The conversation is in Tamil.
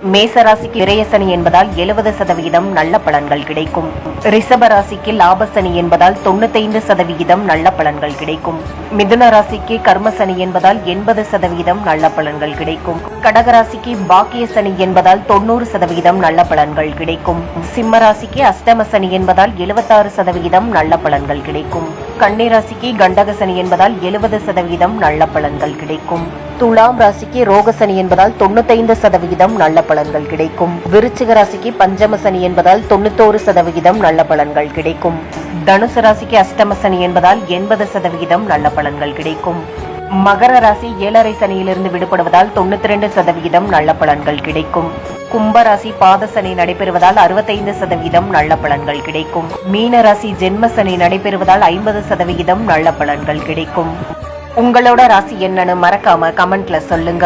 மேச ராசிக்கு விரய சனி என்பதால் 70% நல்ல பலன்கள் கிடைக்கும். ரிஷப ராசிக்கு லாப சனி என்பதால் 95% நல்ல பலன்கள் கிடைக்கும். மிதுன ராசிக்கு கர்ம சனி என்பதால் 80% நல்ல பலன்கள் கிடைக்கும். கடக ராசிக்கு பாக்கிய சனி என்பதால் 90% நல்ல பலன்கள் கிடைக்கும். சிம்ம ராசிக்கு அஷ்டம சனி என்பதால் 76% நல்ல பலன்கள் கிடைக்கும். கன்னி ராசிக்கு கண்டக சனி என்பதால் 70% நல்ல பலன்கள் கிடைக்கும். துலாம் ராசிக்கு ரோக சனி என்பதால் 95% நல்ல பலன்கள் கிடைக்கும். விருச்சிக ராசிக்கு பஞ்சம சனி என்பதால் 91% நல்ல பலன்கள் கிடைக்கும். தனுசு ராசிக்கு அஷ்டம சனி என்பதால் 80% நல்ல பலன்கள் கிடைக்கும். மகர ராசி 7.5 சனியிலிருந்து விடுபடுவதால் 92% நல்ல பலன்கள் கிடைக்கும். கும்பராசி பாத சனி நடைபெறுவதால் 65% நல்ல பலன்கள் கிடைக்கும். மீன ராசி ஜென்ம சனி நடைபெறுவதால் 50% நல்ல பலன்கள் கிடைக்கும். உங்களோட ராசி என்னன்னு மறக்காம கமெண்ட்ல சொல்லுங்க.